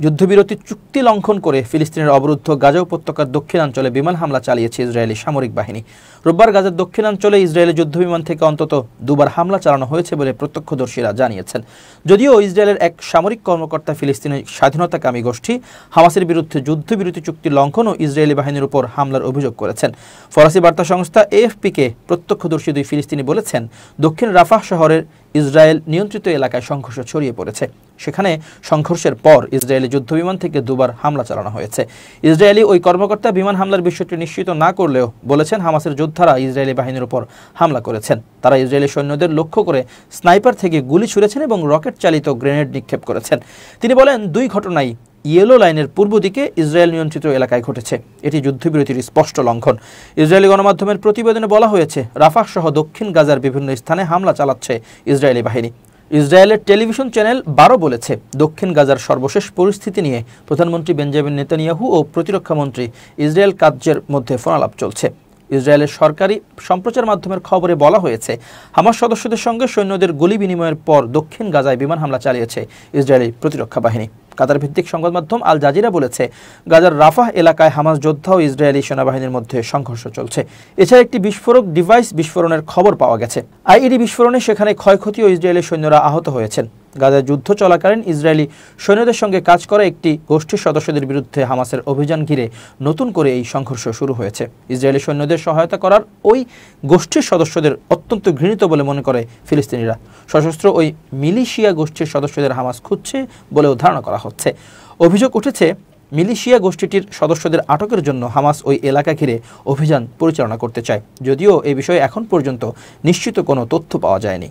যুদ্ধবিরতি চুক্তি লঙ্ঘন করে ফিলিস্তিনের অবরুদ্ধ গাজা উপত্যকার দক্ষিণাঞ্চলে বিমান হামলা চালিয়েছে ইসরায়েলি সামরিক বাহিনী। রোববার গাজার দক্ষিণাঞ্চলে ইসরায়েলি যুদ্ধবিমান থেকে অন্তত দুবার হামলা চালানো হয়েছে বলে প্রত্যক্ষদর্শীরা জানিয়েছেন। যদিও ইসরায়েলের এক সামরিক কর্মকর্তা ফিলিস্তিনের স্বাধীনতাকামী গোষ্ঠী হামাসের বিরুদ্ধে যুদ্ধবিরতি চুক্তি লঙ্ঘন ও ইসরায়েলি বাহিনীর উপর হামলার অভিযোগ করেছেন। ফরাসি বার্তা সংস্থা এএফপিকে প্রত্যক্ষদর্শী দুই ফিলিস্তিনি বলেছেন, দক্ষিণ রাফাহ শহরের ইসরায়েল নিয়ন্ত্রিত এলাকায় সংঘর্ষ ছড়িয়ে পড়েছে। সেখানে সংঘর্ষের পর ইসরায়েলি যুদ্ধবিমান থেকে দুবার হামলা চালানো হয়েছে। ইসরায়েলি ওই কর্মকর্তা বিমান হামলার বিষয়টি নিশ্চিত না করলেও বলেছেন, হামাসের যোদ্ধারা ইসরায়েলি বাহিনীর উপর হামলা করেছেন। তারা ইসরায়েলি সৈন্যদের লক্ষ্য করে স্নাইপার থেকে গুলি ছুড়েছেন এবং রকেট চালিত গ্রেনেড নিক্ষেপ করেছেন। তিনি বলেন, দুই ঘটনাই ইয়েলো লাইনের পূর্ব দিকে ইসরায়েল নিয়ন্ত্রিত এলাকায় ঘটেছে। এটি যুদ্ধবিরতির স্পষ্ট লঙ্ঘন। ইসরায়েলি গণমাধ্যমের প্রতিবেদনে বলা হয়েছে, রাফাহ সহ দক্ষিণ গাজার বিভিন্ন স্থানে হামলা চালাচ্ছে ইসরায়েলি বাহিনী। ইসরায়েলের টেলিভিশন চ্যানেল 12 বলেছে, দক্ষিণ গাজার সর্বশেষ পরিস্থিতি নিয়ে প্রধানমন্ত্রী বেঞ্জামিন নেতানিয়াহু ও প্রতিরক্ষামন্ত্রী ইসরায়েল কাৎজের মধ্যে ফোনালাপ চলছে। ইসরায়েলের সরকারি সম্প্রচার মাধ্যমের খবরে বলা হয়েছে, হামাস সদস্যদের সঙ্গে সৈন্যদের গুলি বিনিময়ের পর দক্ষিণ গাজায় বিমান হামলা চালিয়েছে ইসরায়েলি প্রতিরক্ষা বাহিনী। কাতার ভিত্তিক সংবাদ মাধ্যম আল জাজিরা বলেছে, গাজার রাফাহ এলাকায় হামাস যোদ্ধা ও ইসরায়েলি সেনাবাহিনীর মধ্যে সংঘর্ষ চলছে। এছাড়া একটি বিস্ফোরক ডিভাইস বিস্ফোরণের খবর পাওয়া গেছে। আইইডি বিস্ফোরণে সেখানে ক্ষয়ক্ষতি ও ইসরায়েলি সৈন্যরা আহত হয়েছেন। গাজায় যুদ্ধ চলাকালীন ইসরায়েলি সৈন্যদের সঙ্গে কাজ করা একটি গোষ্ঠীর সদস্যদের বিরুদ্ধে হামাসের অভিযান ঘিরে নতুন করে এই সংঘর্ষ শুরু হয়েছে। ইসরায়েলি সৈন্যদের সহায়তা করার ওই গোষ্ঠীর সদস্যদের অত্যন্ত ঘৃণিত বলে মনে করে ফিলিস্তিনিরা। সশস্ত্র ওই মিলিশিয়া গোষ্ঠীর সদস্যদের হামাস খুঁজছে বলেও ধারণা করা হচ্ছে। অভিযোগ উঠেছে, মিলিশিয়া গোষ্ঠীটির সদস্যদের আটকের জন্য হামাস ওই এলাকা ঘিরে অভিযান পরিচালনা করতে চায়, যদিও এ বিষয়ে এখন পর্যন্ত নিশ্চিত কোনো তথ্য পাওয়া যায়নি।